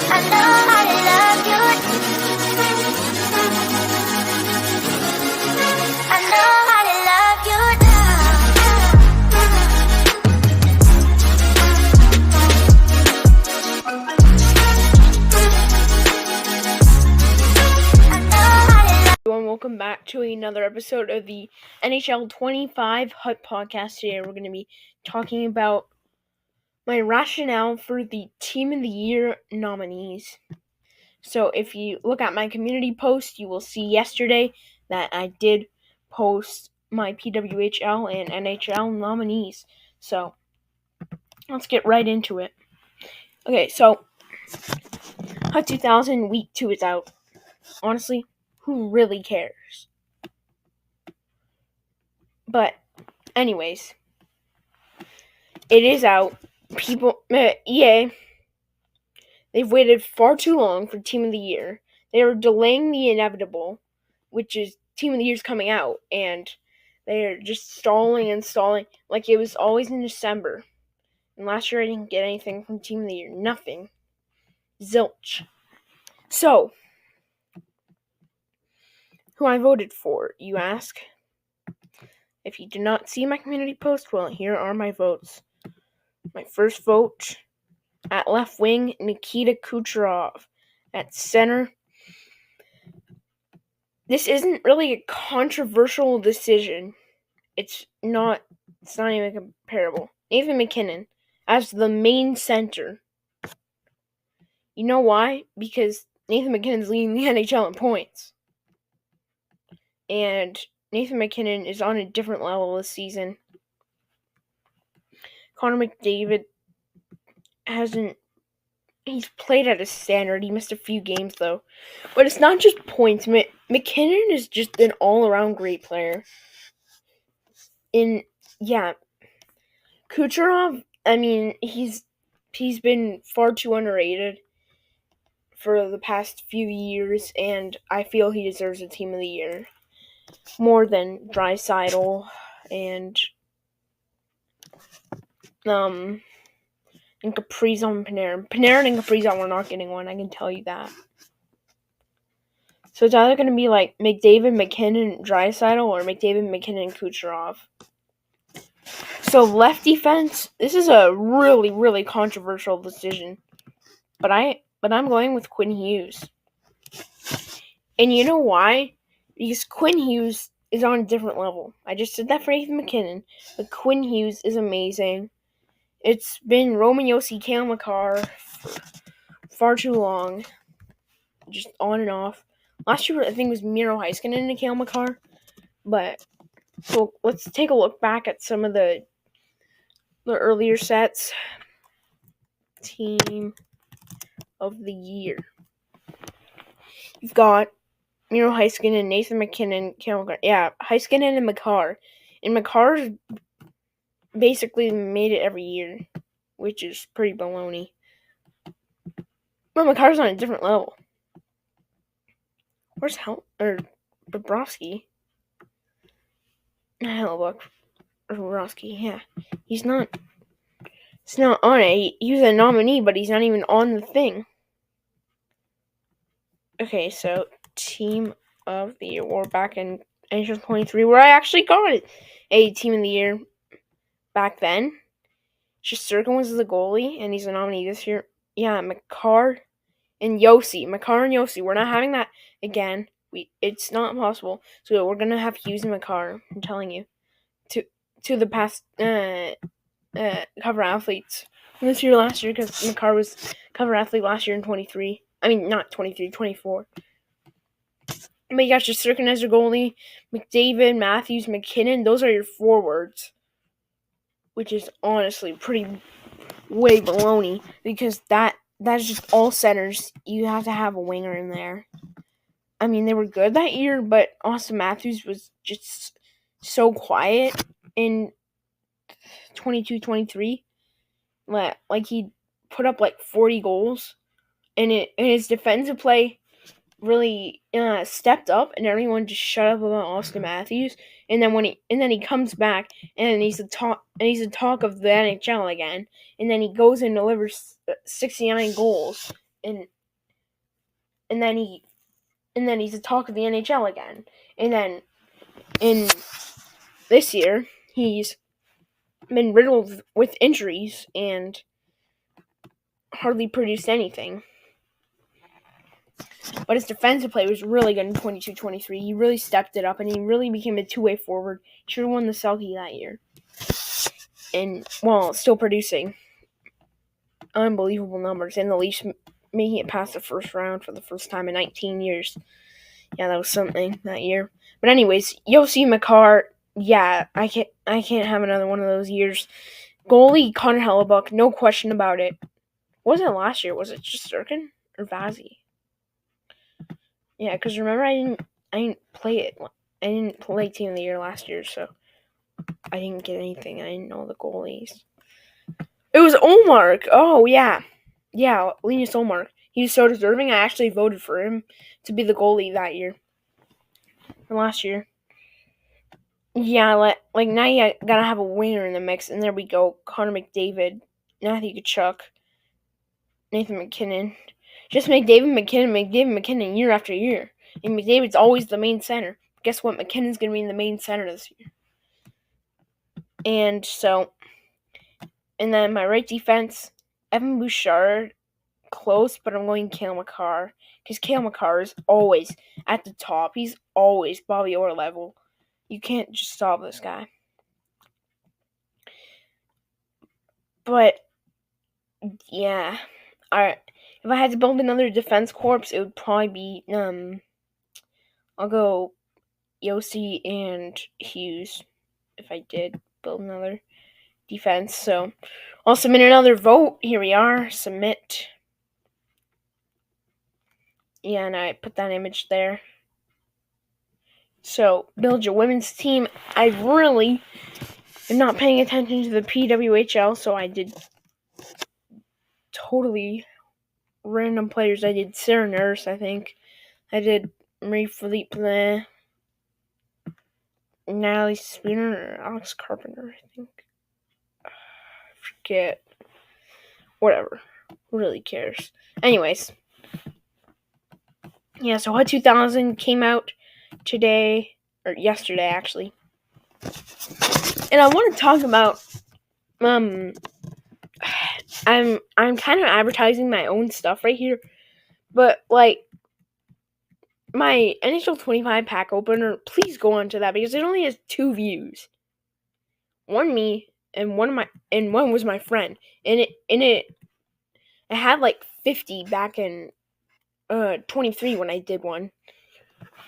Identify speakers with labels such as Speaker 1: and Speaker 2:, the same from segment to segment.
Speaker 1: I know how to love you. I know how to love you
Speaker 2: And welcome back to another episode of the NHL 25 Hut Podcast. Today we're going to be talking about my rationale for the Team of the Year nominees. So if you look at my community post, you will see yesterday that I did post my PWHL and NHL nominees. So let's get right into it. Okay, so Hut 2000 Week 2 is out. Honestly, who really cares? But anyways, it is out. EA, they've waited far too long for Team of the Year. They are delaying the inevitable, which is Team of the Year's coming out, and they're just stalling and stalling. Like it was always in December. And last year I didn't get anything from Team of the Year. Nothing. Zilch. So, who I voted for, you ask? If you did not see my community post, well, here are my votes. My first vote, at left wing, Nikita Kucherov. At center, this isn't really a controversial decision. It's not even comparable. Nathan MacKinnon as the main center. You know why? Because Nathan MacKinnon's leading the NHL in points. And Nathan MacKinnon is on a different level this season. Connor McDavid he's played at a standard. He missed a few games, though. But it's not just points. MacKinnon is just an all-around great player. Kucherov, he's been far too underrated for the past few years, and I feel he deserves a Team of the Year. More than Draisaitl and Kaprizov and Panarin. Panarin and Kaprizov were not getting one, I can tell you that. So it's either going to be like McDavid, MacKinnon, Draisaitl, or McDavid, MacKinnon, Kucherov. So left defense, this is a really, really controversial decision. But I'm going with Quinn Hughes. And you know why? Because Quinn Hughes is on a different level. I just said that for Nathan MacKinnon, but Quinn Hughes is amazing. It's been Roman Josi, Cale Makar for far too long. Just on and off. Last year, I think it was Miro Heiskanen and Cale Makar. But, so let's take a look back at some of the earlier sets. Team of the Year. You've got Miro Heiskanen, Nathan MacKinnon, Cale Makar. Yeah, Heiskanen and Makar. And Makar's basically made it every year, which is pretty baloney. But Makar's on a different level. Where's Bobrovsky? Bobrovsky, yeah. It's not on it. He was a nominee, but he's not even on the thing. Okay, so Team of the Year. We're back in NHL 23, where I actually got it. A Team of the Year back then. Shesterkin was the goalie, and he's a nominee this year. Yeah, Makar and Josi. We're not having that again. It's not possible. So we're gonna have Hughes and Makar. I'm telling you, to the past cover athletes this year, last year, because Makar was cover athlete last year in 23. I mean, not 23, 24. But you got Shesterkin as your goalie, McDavid, Matthews, MacKinnon. Those are your forwards, which is honestly pretty way baloney, because that's just all centers. You have to have a winger in there. I mean, they were good that year, but Austin Matthews was just so quiet in 22-23. Like he put up like 40 goals, and his defensive play really stepped up, and everyone just shut up about Austin Matthews. And then he comes back, and he's the talk of the NHL again. And then he goes and delivers 69 goals, and and then he's the talk of the NHL again. And then in this year, he's been riddled with injuries and hardly produced anything. But his defensive play was really good in 22-23. He really stepped it up, and he really became a two-way forward. He should have won the Selkie that year. And, well, still producing unbelievable numbers. And the Leafs making it past the first round for the first time in 19 years. Yeah, that was something that year. But anyways, Yossi Makar, yeah, I can't have another one of those years. Goalie Connor Hellebuck, no question about it. Wasn't it last year? Was it just Sturkin or Vazzy? Yeah, because remember I didn't play it. I didn't play Team of the Year last year, so I didn't get anything. I didn't know the goalies. It was Olmark. Oh yeah, Linus Olmark. He was so deserving. I actually voted for him to be the goalie that year. Or last year. Yeah, like now you gotta have a winner in the mix, and there we go. Connor McDavid, Matthew Tkachuk, Nathan McKinnon. Just make David McKinnon year after year. And McDavid's always the main center. Guess what? McKinnon's going to be in the main center this year. And then my right defense, Evan Bouchard, close, but I'm going Cale Makar. Because Cale Makar is always at the top. He's always Bobby Orr level. You can't just stop this guy. But, yeah. Alright. If I had to build another defense corps, it would probably be, I'll go Yossi and Hughes if I did build another defense. So I'll submit another vote. Here we are. Submit. Yeah, and I put that image there. So build your women's team. I really am not paying attention to the PWHL, so I did totally random players. I did Sarah Nurse, I think. I did Marie-Philippe, Natalie Spooner, or Alex Carpenter, I think. Forget. Whatever. Who really cares? Anyways. Yeah, so HUD 2000 came out today, or yesterday actually. And I want to talk about I'm kind of advertising my own stuff right here. But like my NHL 25 pack opener, please go on to that because it only has 2 views. One me and one was my friend. And it had like 50 back in 23 when I did one.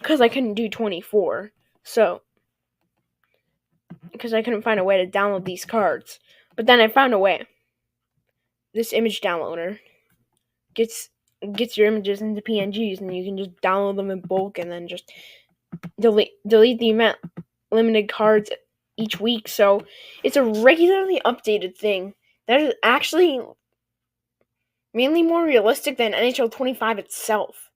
Speaker 2: Because I couldn't do 24. So because I couldn't find a way to download these cards. But then I found a way. This image downloader gets your images into PNGs, and you can just download them in bulk and then just delete the event limited cards each week. So it's a regularly updated thing that is actually mainly more realistic than NHL 25 itself.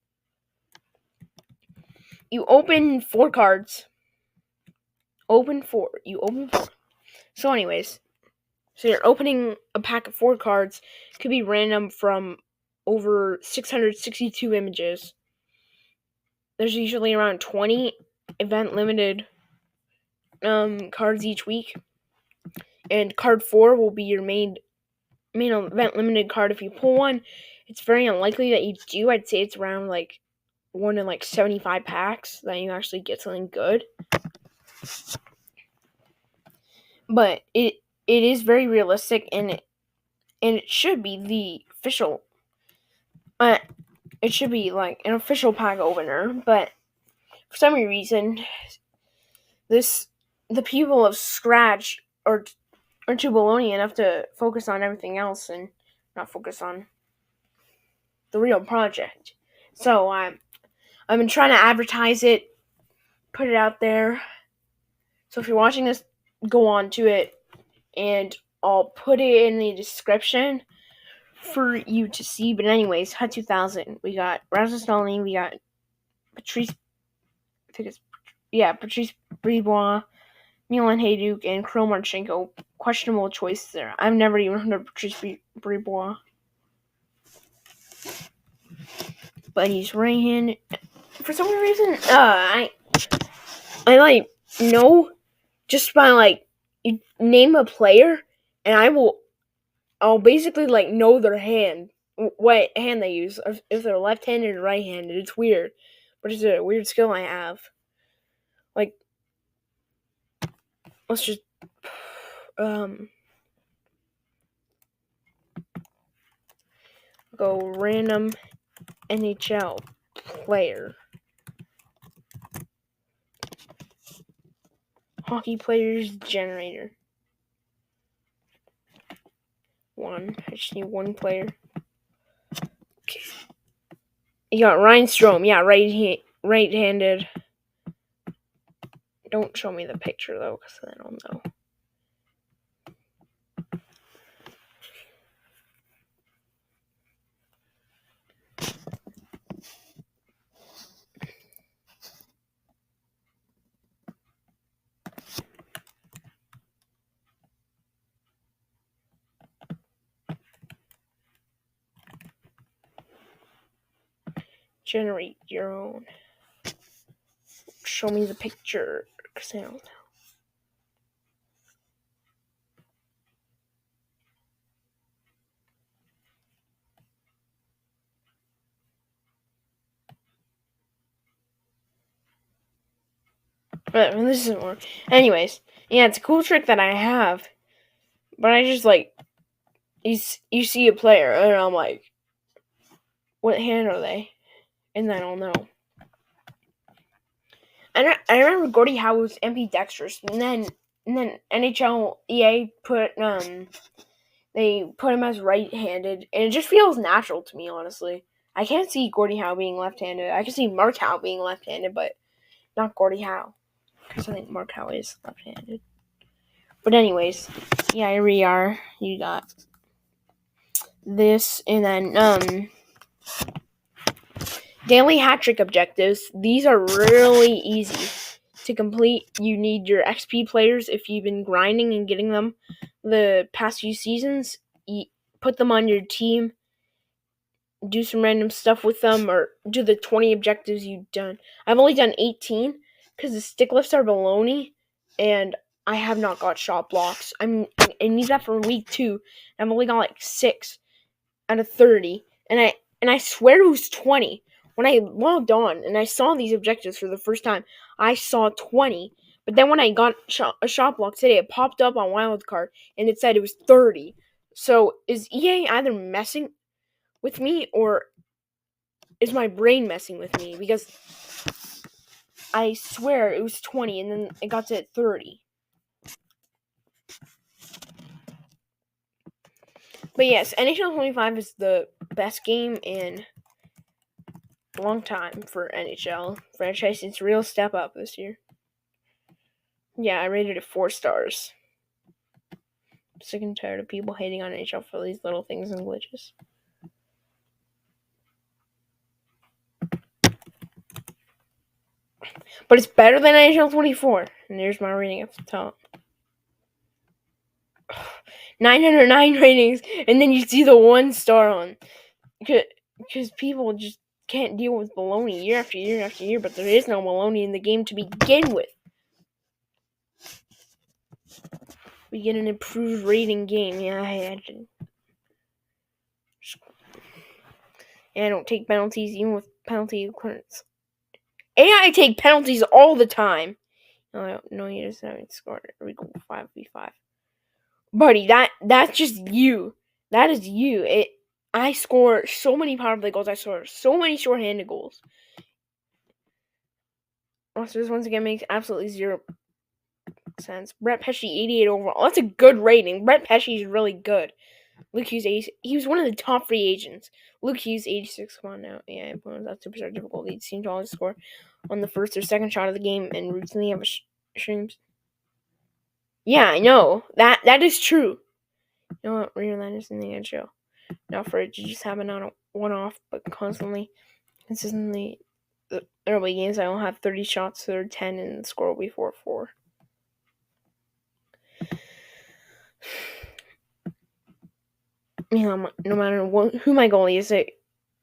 Speaker 2: You open 4 cards. Open 4. So anyways, so you're opening a pack of 4 cards. Could be random from over 662 images. There's usually around 20 event limited cards each week. And card 4 will be your main event limited card. If you pull one, it's very unlikely that you do. I'd say it's around like 1 in like 75 packs that you actually get something good. But it is very realistic, and it should be the official. It should be like an official pack opener, but for some reason, the people of Scratch are too baloney enough to focus on everything else and not focus on the real project. So I've been trying to advertise it, put it out there. So if you're watching this, go on to it, and I'll put it in the description for you to see. But anyways, HUD 2000. We got Rasmus Dahlin, we got Patrice Brisebois, Milan Hayduk, and Kirill Marchenko. Questionable choices there. I've never even heard of Patrice Brisebois. but he's right-handed. For some reason, I like know just by like you name a player, and I'll basically like know their hand, what hand they use, if they're left-handed or right-handed. It's weird, but it's a weird skill I have. Like, let's just go random NHL player. Hockey players generator. One. I just need one player. Okay. You got Ryan Strome. Yeah, right-handed. Don't show me the picture though, because then I'll know. Generate your own. Show me the picture, because I don't know. But this isn't work. Anyways, yeah, it's a cool trick that I have. But I just like you see a player and I'm like, what hand are they? And then I'll know. I remember Gordie Howe was ambidextrous, and then NHL EA put they put him as right-handed, and it just feels natural to me, honestly. I can't see Gordie Howe being left-handed. I can see Mark Howe being left-handed, but not Gordie Howe, because I think Mark Howe is left-handed. But anyways, yeah, here we are. You got this, and then daily hat trick objectives. These are really easy to complete. You need your XP players if you've been grinding and getting them the past few seasons. You put them on your team, do some random stuff with them, or do the 20 objectives you've done. I've only done 18 because the stick lifts are baloney, and I have not got shot blocks. I need that for week 2. I've only got like 6 out of 30, and I swear it was 20. When I logged on and I saw these objectives for the first time, I saw 20. But then when I got a shot block today, it popped up on Wildcard, and it said it was 30. So is EA either messing with me, or is my brain messing with me? Because I swear it was 20, and then it got to 30. But yes, NHL 25 is the best game in a long time for NHL franchise. It's a real step up this year. Yeah, I rated it 4 stars. I'm sick and tired of people hating on NHL for these little things and glitches. But it's better than NHL 24. And there's my rating at the top. 909 ratings, and then you see the 1 star on. Because people just can't deal with baloney year after year after year, but there is no baloney in the game to begin with. We get an improved rating game. Yeah, I don't take penalties even with penalty occurrence. And I take penalties all the time. No, you just haven't scored. We go 5v5. Buddy, that's just you. That is you. I score so many power play goals. I score so many shorthanded goals. Also, this once again makes absolutely 0 sense. Brett Pesce, 88 overall. That's a good rating. Brett Pesce is really good. Luke Hughes, 80, he was one of the top free agents. Luke Hughes, 86. Come on now. Yeah, that's superstar difficulty. It seemed to always score on the first or second shot of the game and routinely have streams. Yeah, I know. That is true. You know what? Realize in the NHL. Now for it to just happen on a one-off, but consistently, the early games, I will have 30 shots, so 10, and the score will be 4-4. You know, no matter who my goalie is,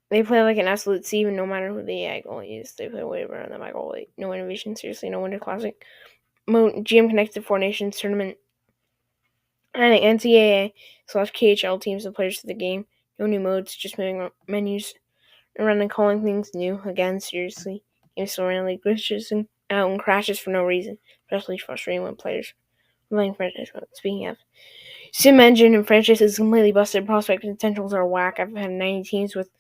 Speaker 2: They play like an absolute sieve, no matter who the AI goalie is. They play way better than my goalie. No innovation, seriously, no Winter Classic. GM Connected Four Nations Tournament. And the NCAA/KHL teams and players to the game. No new modes, just moving menus around and calling things new. Again, seriously. Games still randomly glitches out and crashes for no reason. Especially frustrating when players are playing franchise mode. Speaking of, Sim Engine and franchise is completely busted. Prospect potentials are whack. I've had 90 teams with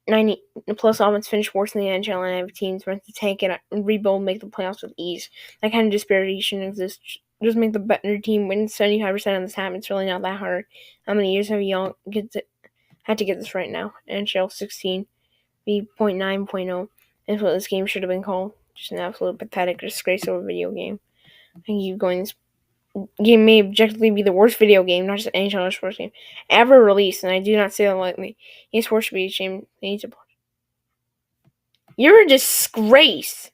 Speaker 2: 90 plus offense finish worse than the NHL, and I have teams ready to tank and rebuild, make the playoffs with ease. That kind of disparity shouldn't exist. Just make the better team win 75% of the time. It's really not that hard. How many years have you had to get this right now? NHL 16 V.9.0. That's what this game should have been called. Just an absolute pathetic disgrace of a video game. I think you going this game may objectively be the worst video game, not just any NHL sports game, ever released, and I do not say that lightly. Esports should be ashamed. They need to play. You're a disgrace.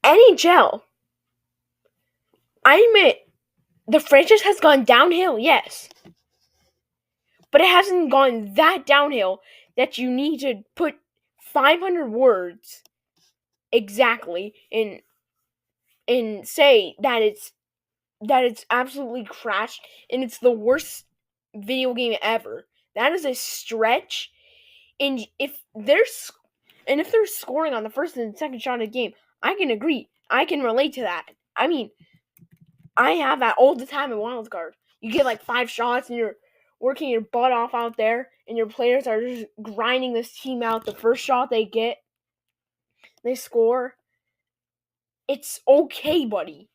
Speaker 2: NHL. I admit, the franchise has gone downhill, yes. But it hasn't gone that downhill that you need to put 500 words exactly and say that it's absolutely crashed and it's the worst video game ever. That is a stretch. And if they're scoring on the first and second shot of the game, I can agree. I can relate to that. I mean, I have that all the time in Wild Card. You get like 5 shots and you're working your butt off out there, and your players are just grinding this team out. The first shot they get, they score. It's okay, buddy.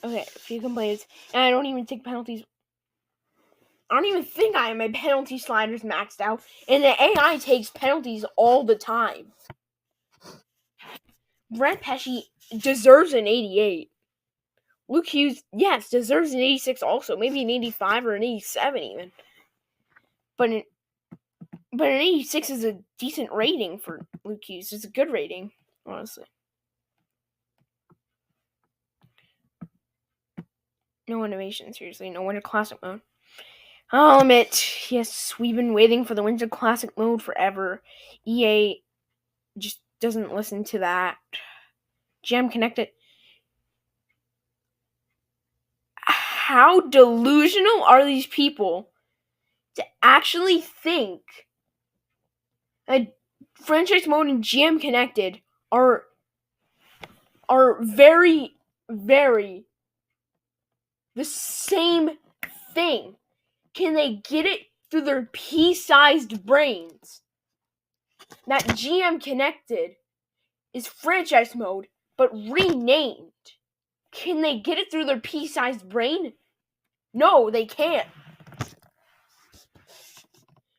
Speaker 2: Okay, a few complaints. And I don't even take penalties. I don't even think I have my penalty sliders maxed out. And the AI takes penalties all the time. Brent Pesce deserves an 88. Luke Hughes, yes, deserves an 86 also. Maybe an 85 or an 87 even. But an 86 is a decent rating for Luke Hughes. It's a good rating, honestly. No innovation, seriously. No Winter Classic mode. I'll admit, yes, we've been waiting for the Winter Classic mode forever. EA just doesn't listen to that. GM Connected. How delusional are these people to actually think that franchise mode and GM Connected are very, very the same thing? Can they get it through their pea-sized brains that GM Connected is franchise mode but renamed? Can they get it through their pea-sized brain? No, they can't.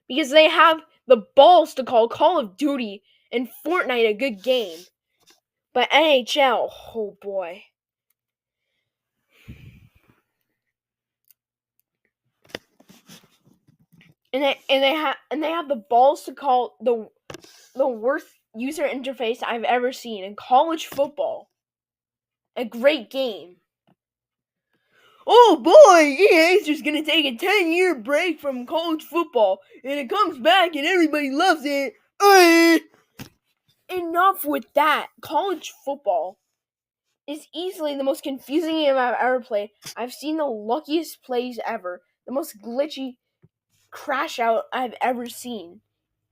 Speaker 2: Because they have the balls to call Call of Duty and Fortnite a good game. But NHL, oh boy. And they have the balls to call the worst user interface I've ever seen in college football a great game. Oh boy, EA's just gonna take a 10-year break from college football, and it comes back and everybody loves it. Enough with that. College football is easily the most confusing game I've ever played. I've seen the luckiest plays ever. The most glitchy crash out I've ever seen.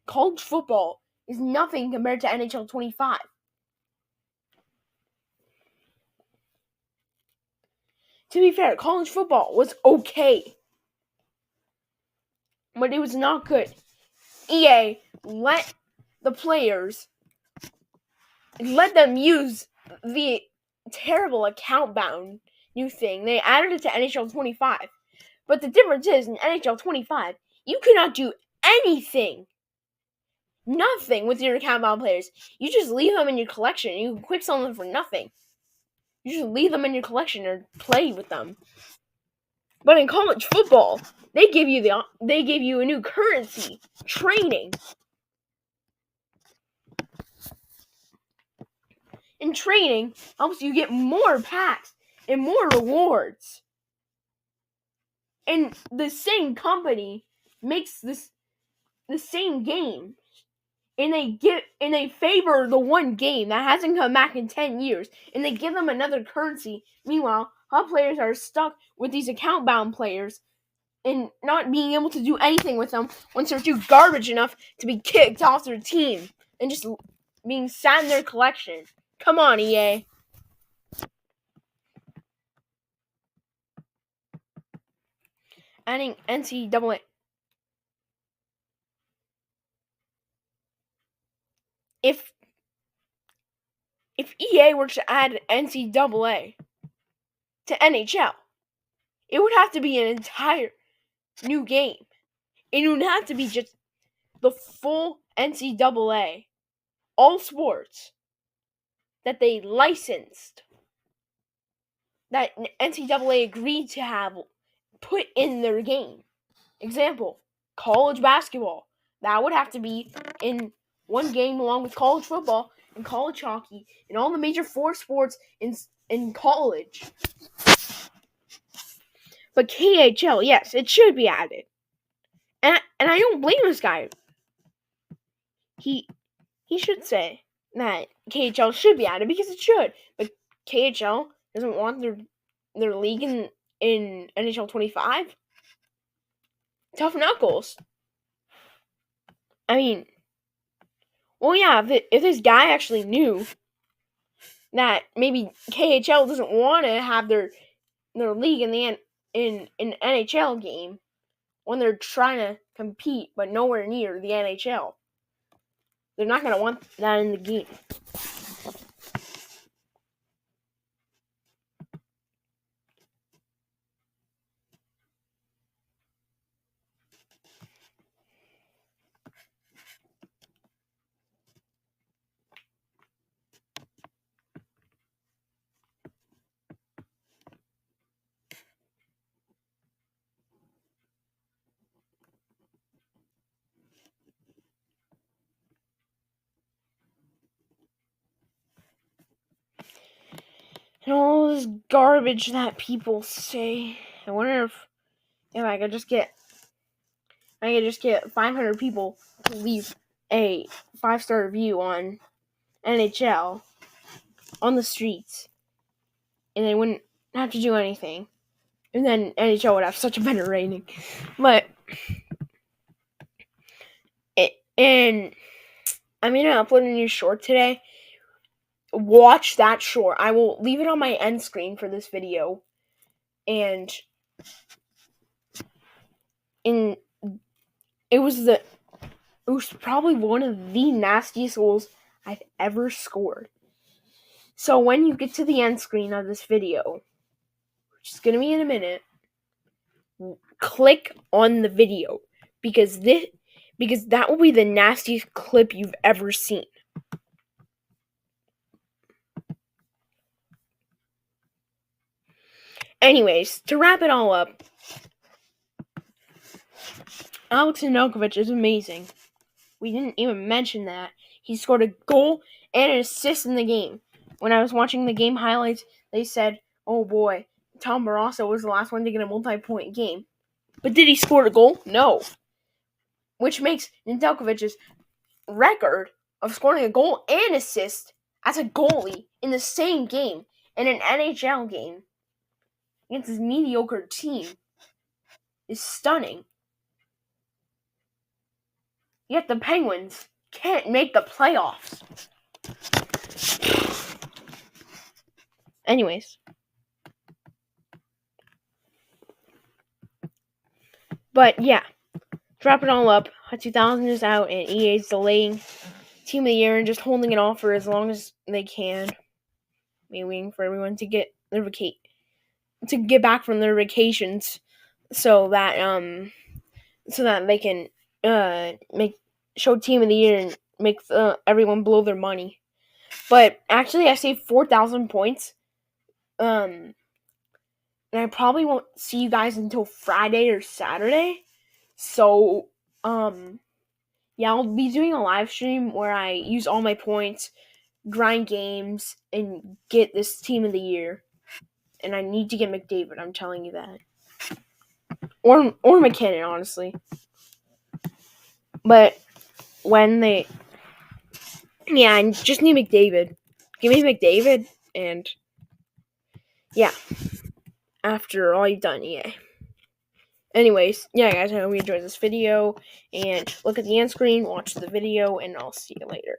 Speaker 2: College football is nothing compared to NHL 25. To be fair, college football was okay, but it was not good. EA let the players, let them use the terrible account bound new thing. They added it to NHL 25. But the difference is, in NHL 25, you cannot do anything. Nothing with your account bound players. You just leave them in your collection. You can quick sell them for nothing. You just leave them in your collection or play with them. But in college football, they give you a new currency, training. And trading helps you get more packs and more rewards. And the same company makes the same game. And they favor the one game that hasn't come back in 10 years, and they give them another currency. Meanwhile, hub players are stuck with these account bound players and not being able to do anything with them once they're too garbage enough to be kicked off their team and just being sat in their collection. Come on, EA. Adding NCAA. If EA were to add NCAA to NHL, it would have to be an entire new game. It would have to be just the full NCAA, all sports that they licensed, that NCAA agreed to have put in their game. Example, college basketball. That would have to be in one game along with college football and college hockey and all the major four sports in college. But KHL, yes, it should be added. And I don't blame this guy. He should say that KHL should be added because it should. But KHL doesn't want their league in NHL 25. Tough knuckles. I mean, well, yeah, if this guy actually knew that maybe KHL doesn't want to have their league in an NHL game when they're trying to compete, but nowhere near the NHL, they're not going to want that in the game. And all this garbage that people say. I wonder if I could just get 500 people to leave a 5-star review on NHL on the streets, and they wouldn't have to do anything, and then NHL would have such a better rating. But and I'm gonna upload a new short today. Watch that short. I will leave it on my end screen for this video, and it was probably one of the nastiest goals I've ever scored. So when you get to the end screen of this video, which is gonna be in a minute, click on the video because that will be the nastiest clip you've ever seen. Anyways, to wrap it all up, Alex Nedeljkovic is amazing. We didn't even mention that. He scored a goal and an assist in the game. When I was watching the game highlights, they said, oh boy, Tom Barrasso was the last one to get a multi-point game. But did he score a goal? No. Which makes Nedeljkovic's record of scoring a goal and assist as a goalie in the same game, in an NHL game, against his mediocre team, is stunning. Yet the Penguins can't make the playoffs. Anyways. But yeah. Wrap it all up. 2000 is out and EA's delaying Team of the Year and just holding it off for as long as they can. Maybe waiting for everyone to get their to get back from their vacations so that they can show Team of the Year and make everyone blow their money. But actually I saved 4,000 points. And I probably won't see you guys until Friday or Saturday. So yeah, I'll be doing a live stream where I use all my points grind games and get this team of the year. And I need to get McDavid, I'm telling you that. Or McKinnon, honestly. But when they... Yeah, I just need McDavid. Give me McDavid, and... Yeah. After all you've done, yeah. Anyways, yeah, guys, I hope you enjoyed this video. And look at the end screen, watch the video, and I'll see you later.